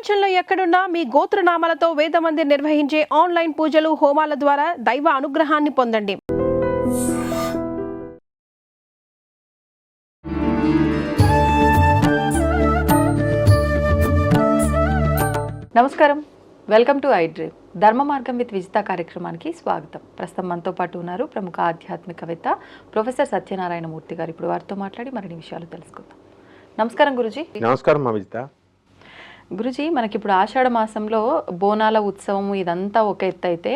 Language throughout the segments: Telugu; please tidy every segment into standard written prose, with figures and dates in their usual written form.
ప్రపంచంలో ఎక్కడున్నా మీ గోత్రనామాలతో వేదమందిర్ నిర్వహించే ఆన్లైన్ పూజలు హోమాల ద్వారా దైవ అనుగ్రహాన్ని పొందండి. నమస్కారం, వెల్కమ్ టు ఐడ్రీమ్. ధర్మ మార్గం విత్ విజిత కార్యక్రమానికి స్వాగతం. ప్రస్తుతం మనతో పాటు ఉన్నారు ప్రముఖ ఆధ్యాత్మికవేత్త ప్రొఫెసర్ సత్యనారాయణ మూర్తి గారు. ఇప్పుడు వారితో మాట్లాడి మరిన్ని విషయాలు తెలుసుకుందాం. నమస్కారం గురుజీ. నమస్కారం మా విజిత. గురుజీ, మనకి ఇప్పుడు ఆషాఢ మాసంలో బోనాల ఉత్సవము ఇదంతా ఒక ఎత్తు అయితే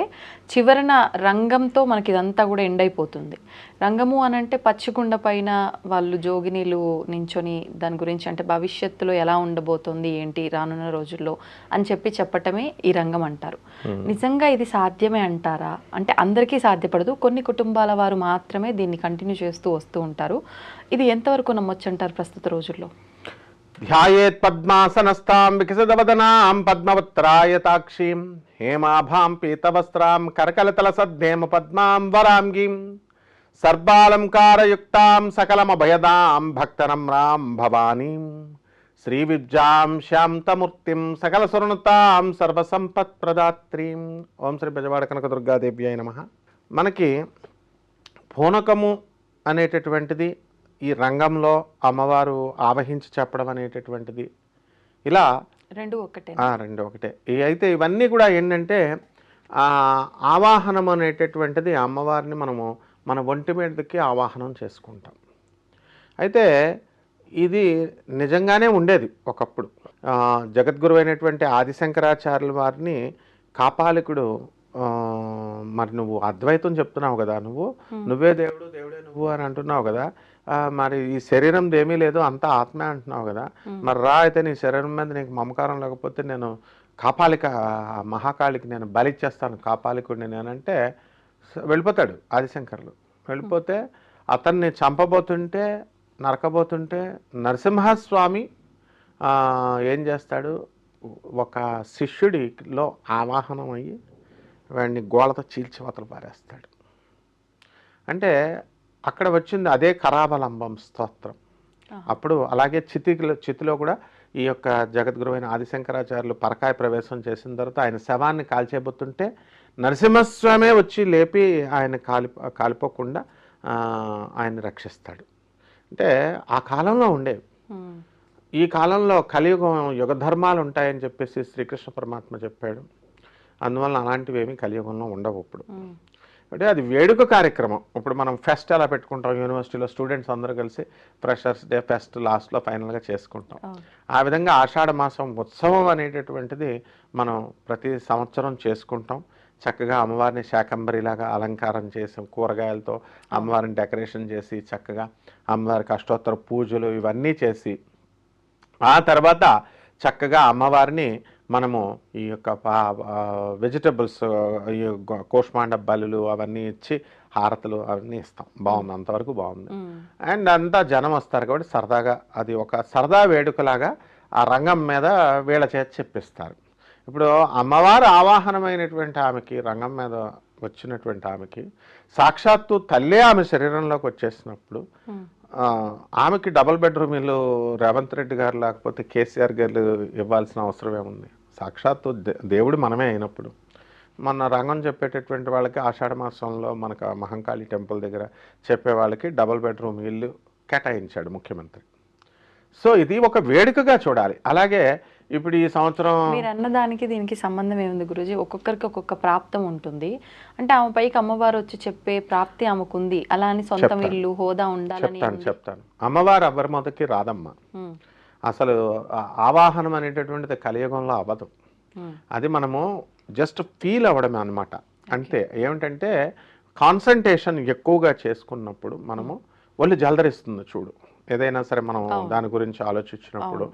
చివరన రంగంతో మనకి ఇదంతా కూడా ఎండ్ అయిపోతుంది. రంగము అని అంటే పచ్చికుండ పైన వాళ్ళు జోగినీలు నించొని దాని గురించి అంటే భవిష్యత్తులో ఎలా ఉండబోతుంది ఏంటి రానున్న రోజుల్లో అని చెప్పటమే ఈ రంగం అంటారు. నిజంగా ఇది సాధ్యమే అంటారా? అంటే అందరికీ సాధ్యపడదు, కొన్ని కుటుంబాల వారు మాత్రమే దీన్ని కంటిన్యూ చేస్తూ వస్తూ ఉంటారు. ఇది ఎంతవరకు నమ్మొచ్చు అంటారు ప్రస్తుత రోజుల్లో? ధ్యాయేత్ పద్మాసనస్థాం వికసితవదనాం పద్మవత్రాయతాక్షీం హేమాభాం పీతవస్త్రాం కరకలతల సద్భేమ పద్మాం వరాంగీం సర్వాలంకారయుక్తాం సకలమభయదాం భక్తనమ్రాం భవానీం శ్రీవిద్యాం శాంతమూర్తిం సకల సురణతాం సర్వసంపత్ప్రదాత్రీం. ఓం శ్రీ బెజవాడ కనకదుర్గాదేవ్యాయ నమః. మనకి పూనకము అనేటటువంటిది ఈ రంగంలో అమ్మవారు ఆవహించి చెప్పడం అనేటటువంటిది ఇలా రెండు ఒకటే. అయితే ఇవన్నీ కూడా ఏంటంటే ఆవాహనం అనేటటువంటిది అమ్మవారిని మనము మన ఒంటి మీదకి ఆవాహనం చేసుకుంటాం. అయితే ఇది నిజంగానే ఉండేది ఒకప్పుడు. జగద్గురు అయినటువంటి ఆదిశంకరాచార్యుల వారిని కాపాలికుడు, మరి నువ్వు అద్వైతం చెప్తున్నావు కదా, నువ్వే దేవుడు, దేవుడే నువ్వు అని అంటున్నావు కదా, మరి ఈ శరీరం ఏమీ లేదు అంతా ఆత్మే అంటున్నావు కదా, మరి రా అయితే నీ శరీరం మీద నీకు మమకారం లేకపోతే నేను కాపాలిక మహాకాళికి నేను బలిచ్చేస్తాను కాపాలికుడిని నేనంటే వెళ్ళిపోతాడు ఆదిశంకర్లు. వెళ్ళిపోతే అతన్ని చంపబోతుంటే నరకబోతుంటే నరసింహస్వామి ఏం చేస్తాడు, ఒక శిష్యుడిలో ఆవాహనం అయ్యి వాడిని గోళతో చీల్చివతలు పారేస్తాడు. అంటే అక్కడ వచ్చింది అదే కరావలంబం స్తోత్రం. అప్పుడు అలాగే చితిలో కూడా ఈ యొక్క జగద్గురువైన ఆదిశంకరాచార్యులు పరకాయ ప్రవేశం చేసిన తర్వాత ఆయన శవాన్ని కాల్చేయబోతుంటే నరసింహస్వామే వచ్చి లేపి ఆయన కాలిపోకుండా ఆయన్ని రక్షిస్తాడు. అంటే ఆ కాలంలో ఉండేవి. ఈ కాలంలో కలియుగం యుగ ధర్మాలు ఉంటాయని చెప్పేసి శ్రీకృష్ణ పరమాత్మ చెప్పాడు. అందువల్ల అలాంటివి ఏమీ కలియుగంలో ఉండవు. ఇప్పుడు అంటే అది వేడుక కార్యక్రమం. ఇప్పుడు మనం ఫెస్ట్ ఎలా పెట్టుకుంటాం, యూనివర్సిటీలో స్టూడెంట్స్ అందరూ కలిసి ఫ్రెషర్స్ డే ఫెస్ట్ లాస్ట్లో ఫైనల్గా చేసుకుంటాం. ఆ విధంగా ఆషాఢ మాసం ఉత్సవం అనేటటువంటిది మనం ప్రతి సంవత్సరం చేసుకుంటాం. చక్కగా అమ్మవారిని శాకంబరిలాగా అలంకారం చేసి కూరగాయలతో అమ్మవారిని డెకరేషన్ చేసి చక్కగా అమ్మవారికి అష్టోత్తర పూజలు ఇవన్నీ చేసి ఆ తర్వాత చక్కగా అమ్మవారిని మనము ఈ యొక్క వెజిటబుల్స్ కోష్మాండ బలులు అవన్నీ ఇచ్చి హారతులు అవన్నీ ఇస్తాం. బాగుంది, అంతవరకు బాగుంది. అండ్ అంతా జనం వస్తారు కాబట్టి సరదాగా అది ఒక సరదా వేడుకలాగా ఆ రంగం మీద వీళ్ళ చేత చెప్పిస్తారు. ఇప్పుడు అమ్మవారు ఆవాహనమైనటువంటి ఆమెకి, రంగం మీద వచ్చినటువంటి ఆమెకి సాక్షాత్తు తల్లే ఆమె శరీరంలోకి వచ్చేసినప్పుడు ఆమెకి డబుల్ బెడ్రూమ్ ఇల్లు రేవంత్ రెడ్డి గారు లేకపోతే కేసీఆర్ గారు ఇవ్వాల్సిన అవసరం ఏముంది? సాక్షాత్తు దేవుడు మనమే అయినప్పుడు మన రంగం చెప్పేటటువంటి వాళ్ళకి ఆషాఢ మాసంలో మనకు మహంకాళి టెంపుల్ దగ్గర చెప్పే వాళ్ళకి డబుల్ బెడ్రూమ్ ఇల్లు కేటాయించాడు ముఖ్యమంత్రి. సో ఇది ఒక వేడుకగా చూడాలి. అలాగే ఇప్పుడు ఈ సంవత్సరం మీరు అన్నదానికి దీనికి సంబంధం ఏముంది గురుజీ? ఒక్కొక్కరికి ఒక్కొక్క ప్రాప్తం ఉంటుంది. అంటే ఆమె పైకి అమ్మవారు వచ్చి చెప్పే ప్రాప్తి ఆమెకుంది, అలా అని సొంత ఇల్లు హోదా ఉండాలని చెప్తాను. అమ్మవారు ఎవరి మొదటికి రాదమ్మ. అసలు ఆవాహనం అనేటటువంటిది కలియుగంలో అవ్వదు. అది మనము జస్ట్ ఫీల్ అవ్వడమే అనమాట. అంతే. ఏమిటంటే కాన్సన్ట్రేషన్ ఎక్కువగా చేసుకున్నప్పుడు మనము ఒళ్ళు జలదరిస్తుంది. చూడు, ఏదైనా సరే మనం దాని గురించి ఆలోచించినప్పుడు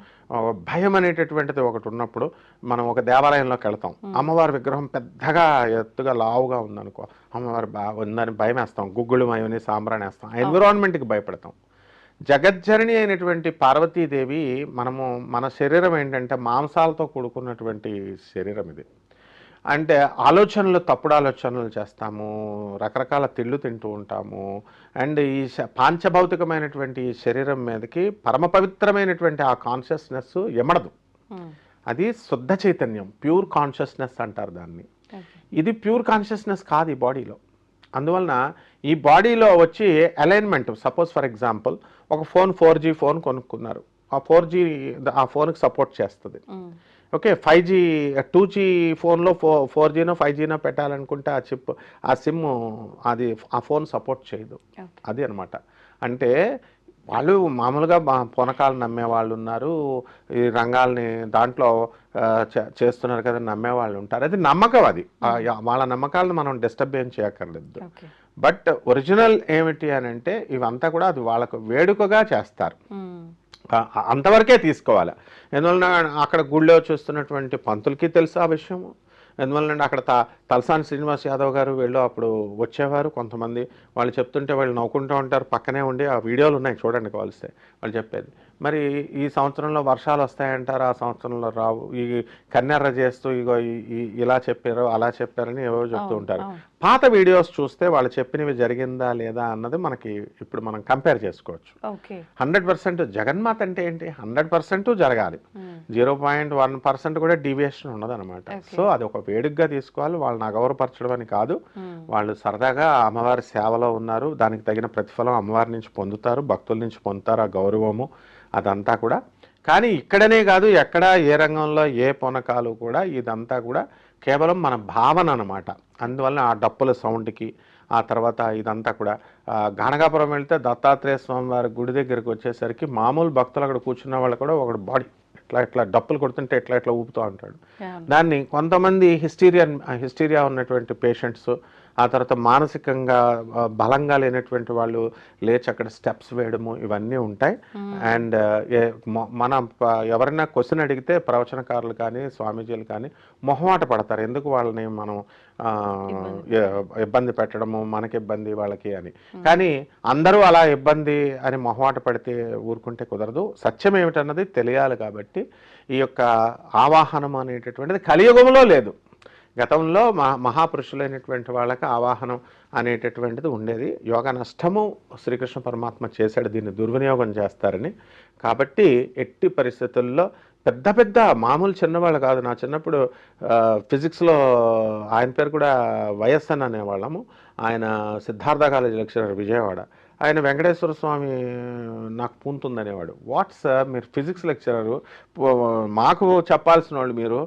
భయం అనేటటువంటిది ఒకటి ఉన్నప్పుడు మనం ఒక దేవాలయంలోకి వెళ్తాం. అమ్మవారి విగ్రహం పెద్దగా ఎత్తుగా లావుగా ఉందనుకో, అమ్మవారి ఉందని భయం వేస్తాం, గుగ్గులు మయని సాంబ్రాన్ని వేస్తాం, ఎన్విరాన్మెంట్కి భయపడతాం. జగజ్జనని అయినటువంటి పార్వతీదేవి మనము మన శరీరం ఏంటంటే మాంసాలతో కూడుకున్నటువంటి శరీరం ఇది. అంటే ఆలోచనలు తప్పుడు ఆలోచనలు చేస్తాము, రకరకాల తిళ్ళు తింటూ ఉంటాము. అండ్ ఈ పాంచభౌతికమైనటువంటి శరీరం మీదకి పరమ పవిత్రమైనటువంటి ఆ కాన్షియస్నెస్ ఎమడదు. అది శుద్ధ చైతన్యం, ప్యూర్ కాన్షియస్నెస్ అంటారు దాన్ని. ఇది ప్యూర్ కాన్షియస్నెస్ కాదు ఈ బాడీలో. అందువలన ఈ బాడీలో వచ్చి అలైన్మెంట్, సపోజ్ ఫర్ ఎగ్జాంపుల్ ఒక ఫోన్ 4G ఫోన్ కొనుక్కున్నారు, ఆ 4G ఆ ఫోన్కి సపోర్ట్ చేస్తుంది. ఓకే, 5G 2G ఫోన్లో 4Gనో 5Gనో పెట్టాలనుకుంటే ఆ చిప్, ఆ సిమ్, అది ఆ ఫోన్ సపోర్ట్ చేయదు. అది అనమాట. అంటే వాళ్ళు మామూలుగా పూనకాలు నమ్మే వాళ్ళు ఉన్నారు, ఈ రంగాల్ని దాంట్లో చేస్తున్నారు కదా నమ్మేవాళ్ళు ఉంటారు. అది నమ్మకం, అది వాళ్ళ నమ్మకాలను మనం డిస్టర్బ్ ఏం చేయక్కర్లేదు. బట్ ఒరిజినల్ ఏమిటి అని అంటే ఇవంతా కూడా అది వాళ్ళకు వేడుకగా చేస్తారు, అంతవరకే తీసుకోవాలి. ఎందువలన అక్కడ గుళ్ళో చూస్తున్నటువంటి పంతులకి తెలుసు ఆ విషయము. ఎందువలన అక్కడ తలసాని శ్రీనివాస్ యాదవ్ గారు వీళ్ళు అప్పుడు వచ్చేవారు. కొంతమంది వాళ్ళు చెప్తుంటే వాళ్ళు నవ్వుకుంటూ ఉంటారు, పక్కనే ఉండి ఆ వీడియోలు ఉన్నాయి చూడండి కావాల్స్తే. వాళ్ళు చెప్పేది మరి ఈ సంవత్సరంలో వర్షాలు వస్తాయంటారు, ఆ సంవత్సరంలో రావు, ఈ కన్నెర్ర చేస్తూ ఇగో ఇలా చెప్పారు అలా చెప్పారని ఏవో చెప్తూ ఉంటారు. పాత వీడియోస్ చూస్తే వాళ్ళు చెప్పినవి జరిగిందా లేదా అన్నది మనకి ఇప్పుడు మనం కంపేర్ చేసుకోవచ్చు. 100% జగన్మాత అంటే ఏంటి, 100% జరగాలి, 0.1% కూడా డీవియేషన్ ఉండదు అనమాట. సో అది ఒక వేడుకగా తీసుకోవాలి, వాళ్ళని అగౌరవపరచడం అని కాదు. వాళ్ళు సరదాగా అమ్మవారి సేవలో ఉన్నారు, దానికి తగిన ప్రతిఫలం అమ్మవారి నుంచి పొందుతారు, భక్తుల నుంచి పొందుతారు ఆ గౌరవము అదంతా కూడా. కానీ ఇక్కడనే కాదు, ఎక్కడ ఏ రంగంలో ఏ పొనకాలు కూడా ఇదంతా కూడా కేవలం మన భావన అనమాట. అందువల్ల ఆ డప్పుల సౌండ్కి ఆ తర్వాత ఇదంతా కూడా గానగాపురం వెళ్తే దత్తాత్రేయ స్వామి వారి గుడి దగ్గరికి వచ్చేసరికి మామూలు భక్తులు అక్కడ కూర్చున్న వాళ్ళు కూడా ఒకడు బాడీ ఇట్లా డప్పులు కొడుతుంటే ఇట్లా ఊపుతూ ఉంటాడు. దాన్ని కొంతమంది హిస్టీరియా ఉన్నటువంటి పేషెంట్స్, ఆ తర్వాత మానసికంగా బలంగా లేనటువంటి వాళ్ళు లేచి అక్కడ స్టెప్స్ వేయడము ఇవన్నీ ఉంటాయి. అండ్ మన ఎవరైనా క్వశ్చన్ అడిగితే ప్రవచనకారులు కానీ స్వామీజీలు కానీ మొహమాట పడతారు, ఎందుకు వాళ్ళని మనం ఇబ్బంది పెట్టడము, మనకి ఇబ్బంది వాళ్ళకి అని. కానీ అందరూ అలా ఇబ్బంది అని మొహమాట పడితే ఊరుకుంటే కుదరదు. సత్యం ఏమిటన్నది తెలియాలి. కాబట్టి ఈ యొక్క ఆవాహనం అనేటటువంటిది కలియుగంలో లేదు, గతంలో మహాపురుషులైనటువంటి వాళ్ళకి ఆవాహనం అనేటటువంటిది ఉండేది. యోగ నష్టము శ్రీకృష్ణ పరమాత్మ చేశాడు, దీన్ని దుర్వినియోగం చేస్తారని. కాబట్టి ఎట్టి పరిస్థితుల్లో పెద్ద పెద్ద మామూలు చిన్నవాళ్ళు కాదు. నా చిన్నప్పుడు ఫిజిక్స్లో ఆయన పేరు కూడా వైఎస్ఎన్ అనేవాళ్ళము. ఆయన సిద్ధార్థ కాలేజ్ లెక్చరర్ విజయవాడ. ఆయన వెంకటేశ్వర స్వామి నాకు పూనుతుందనేవాడు. వాట్స్ మీరు ఫిజిక్స్ లెక్చరరు, మాకు చెప్పాల్సిన వాళ్ళు మీరు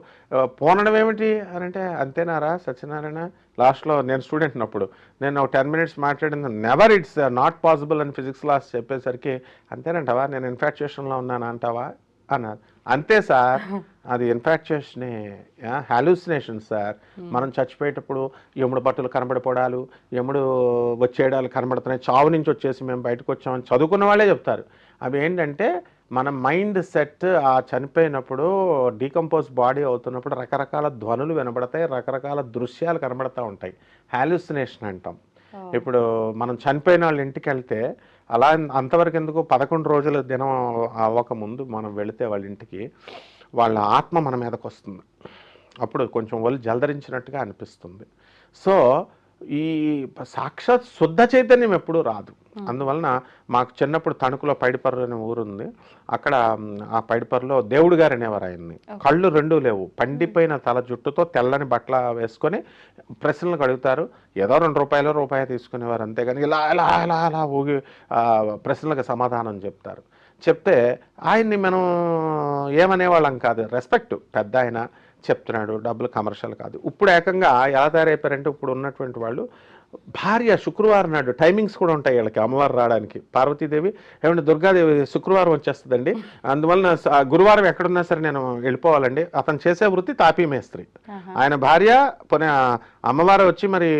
పోనడం ఏమిటి అని అంటే, అంతేనారా సత్యనారాయణ, లాస్ట్లో నేను స్టూడెంట్ ఉన్నప్పుడు నేను ఒక 10 minutes మాట్లాడింది, నెవర్ ఇట్స్ నాట్ పాసిబుల్ అని ఫిజిక్స్ క్లాస్ చెప్పేసరికి, అంతేనంటావా, నేను ఇన్ఫాక్చుయేషన్లో ఉన్నాను అంటావా అన్నారు. అంతే సార్, అది ఇన్ఫాక్చుయేషనే, హాలూసినేషన్ సార్. మనం చచ్చిపోయేటప్పుడు యముడు బట్టలు కనబడిపోవడాలు, యముడు వచ్చేయడాలు కనబడుతున్నాయి, చావు నుంచి వచ్చేసి మేము బయటకు వచ్చామని చదువుకున్న వాళ్ళే చెప్తారు. అవి ఏంటంటే మన మైండ్ సెట్ ఆ చనిపోయినప్పుడు డీకంపోజ్ బాడీ అవుతున్నప్పుడు రకరకాల ధ్వనులు వినబడతాయి, రకరకాల దృశ్యాలు కనబడుతూ ఉంటాయి, హాలూసినేషన్ అంటాం. ఇప్పుడు మనం చనిపోయిన వాళ్ళ ఇంటికి వెళ్తే అలా అంతవరకు ఎందుకు 11 రోజుల దినం అవ్వకముందు మనం వెళితే వాళ్ళ ఇంటికి, వాళ్ళ ఆత్మ మన మీదకి వస్తుంది, అప్పుడు కొంచెం ఒళ్ళు జలధరించినట్టుగా అనిపిస్తుంది. సో ఈ సాక్షాత్ శుద్ధ చైతన్యం ఎప్పుడూ రాదు. అందువలన మాకు చిన్నప్పుడు తణుకులో పైడిపర్రు అనే ఊరుంది, అక్కడ ఆ పైడిపర్రులో దేవుడు గారు అనేవారు. ఆయన్ని కళ్ళు రెండూ లేవు, పండిపోయిన తల జుట్టుతో తెల్లని బట్టల వేసుకొని ప్రశ్నలకు అడుగుతారు. ఏదో ₹2 తీసుకునేవారు, అంతేగాని ఇలా ఇలా ఇలా అలా ఊగి ప్రశ్నలకు సమాధానం చెప్తారు. చెప్తే ఆయన్ని మనం ఏమనేవాళ్ళం కాదు, రెస్పెక్ట్, పెద్ద ఆయన చెప్తున్నాడు, డబ్బులు కమర్షియల్ కాదు. ఇప్పుడు ఏకంగా ఎలా తయారైపోయారంటే ఇప్పుడు ఉన్నటువంటి వాళ్ళు భార్య శుక్రవారం నాడు టైమింగ్స్ కూడా ఉంటాయి వీళ్ళకి, అమ్మవారు రావడానికి. పార్వతీదేవి ఏమంటే దుర్గాదేవి శుక్రవారం వచ్చేస్తుందండి, అందువలన గురువారం ఎక్కడున్నా సరే నేను వెళ్ళిపోవాలండి. అతను చేసే వృత్తి తాపీ మేస్త్రి. ఆయన భార్య అమ్మవారు వచ్చి మరి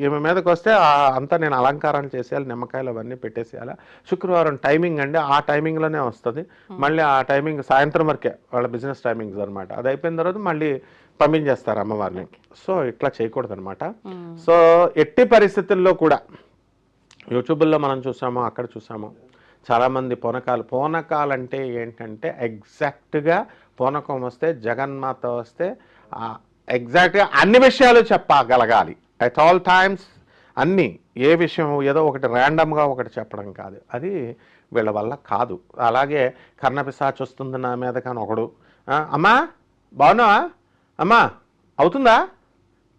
ఈమె మీదకి వస్తే అంతా నేను అలంకారాలు చేసేయాలి, నిమ్మకాయలు అవన్నీ పెట్టేసేయాలి. శుక్రవారం టైమింగ్ అండి, ఆ టైమింగ్లోనే వస్తుంది. మళ్ళీ ఆ టైమింగ్ సాయంత్రం వరకే వాళ్ళ బిజినెస్ టైమింగ్స్ అనమాట. అది అయిపోయిన తర్వాత మళ్ళీ పంపించేస్తారు అమ్మవారిని. సో ఇట్లా చేయకూడదు అనమాట. సో ఎట్టి పరిస్థితుల్లో కూడా యూట్యూబ్లో మనం చూసాము, అక్కడ చూసాము చాలామంది పూనకాలు అంటే ఏంటంటే ఎగ్జాక్ట్గా పూనకం వస్తే, జగన్మాత వస్తే ఎగ్జాక్ట్గా అన్ని విషయాలు చెప్పగలగాలి అట్ ఆల్ టైమ్స్. అన్నీ ఏ విషయం ఏదో ఒకటి ర్యాండమ్గా ఒకటి చెప్పడం కాదు, అది వీళ్ళ వల్ల కాదు. అలాగే కర్ణపిశాచి వస్తుంది నా మీద కానీ ఒకడు, అమ్మా బాగున్నావా అమ్మా, అవుతుందా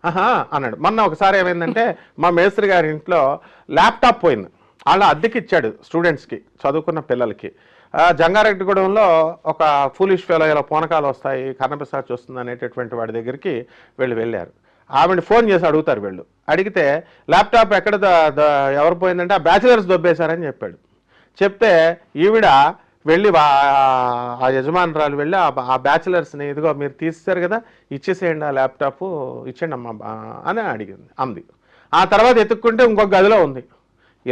ఆహా అన్నాడు. మొన్న ఒకసారి ఏమైందంటే మా మేస్త్రి గారి ఇంట్లో ల్యాప్టాప్ పోయింది. వాళ్ళ అద్దెకి ఇచ్చాడు స్టూడెంట్స్కి, చదువుకున్న పిల్లలకి. జంగారెడ్డిగూడెంలో ఒక ఫూలిష్ ఫెలో ఇలా పూనకాలు వస్తాయి, కర్ణపిశాచి వస్తుంది అనేటటువంటి వాడి దగ్గరికి వెళ్ళారు. ఆవిడ ఫోన్ చేసి అడుగుతారు వీళ్ళు. అడిగితే ల్యాప్టాప్ ఎక్కడ ఎవరు పోయిందంటే ఆ బ్యాచిలర్స్ దొబ్బేశారని చెప్పాడు. చెప్తే ఈవిడ వెళ్ళి ఆ యజమానురాలు వెళ్ళి ఆ బ్యాచిలర్స్ని, ఇదిగో మీరు తీసేశారు కదా, ఇచ్చేసేయండి ఆ ల్యాప్టాప్, ఇచ్చేయండి అమ్మా అని అడిగింది అంది. ఆ తర్వాత ఎత్తుక్కుంటే ఇంకొక గదిలో ఉంది.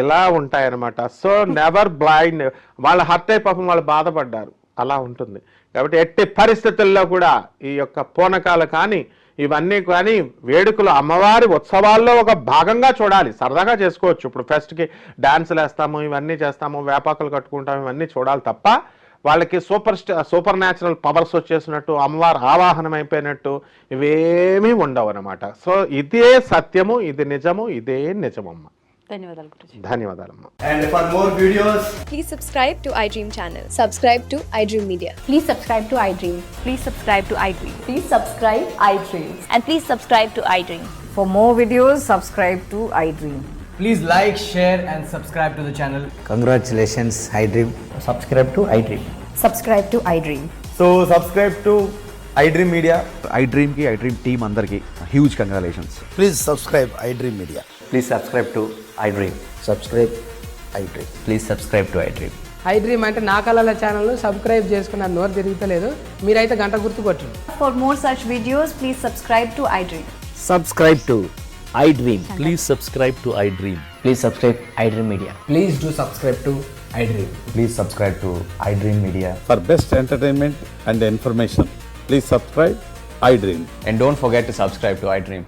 ఇలా ఉంటాయన్నమాట. So never blind. వాళ్ళ హర్ట్ అయి పాపం వాళ్ళు బాధపడ్డారు. అలా ఉంటుంది. కాబట్టి ఎట్టి పరిస్థితుల్లో కూడా ఈ యొక్క పూనకాలు కానీ ఇవన్నీ కానీ వేడుకలు అమ్మవారి ఉత్సవాల్లో ఒక భాగంగా చూడాలి. సరదాగా చేసుకోవచ్చు. ఇప్పుడు ఫెస్ట్కి డాన్సులు వేస్తాము, ఇవన్నీ చేస్తాము, వేపాకులు కట్టుకుంటాము, ఇవన్నీ చూడాలి తప్ప వాళ్ళకి సూపర్ న్యాచురల్ పవర్స్ వచ్చేసినట్టు, అమ్మవారు ఆవాహనం అయిపోయినట్టు ఇవేమీ ఉండవు అన్నమాట. సో ఇదే సత్యము, ఇది నిజము, ఇదే నిజమమ్మ. ధన్యవాదాలు Guruji. ధన్యవాదాలమ్మా. And for more videos, Please subscribe to iDream channel. Subscribe to iDream Media. Please subscribe to iDream. Please subscribe to iDream. Please subscribe iDream. And please subscribe to iDream. For more videos, subscribe to iDream. please like, share and subscribe to the channel. Congratulations, iDream. Subscribe to iDream. Subscribe to iDream. So subscribe to iDream Media. iDream ki iDream team andarki huge congratulations. Please subscribe iDream Media. Please subscribe to iDream. Subscribe iDream. Please subscribe to iDream. iDream అంటే నా కళల ఛానల్ సబ్స్క్రైబ్ చేసుకున్న నోరు తిరుగుతలేదు, మీరైతే గంట గుర్తు కొట్టండి. For more such videos, please subscribe to iDream. Subscribe to iDream. Please subscribe to iDream. Please subscribe iDream Media. Please do subscribe to iDream. Please subscribe to iDream Media. For best entertainment and information, please subscribe iDream. And don't forget to subscribe to iDream.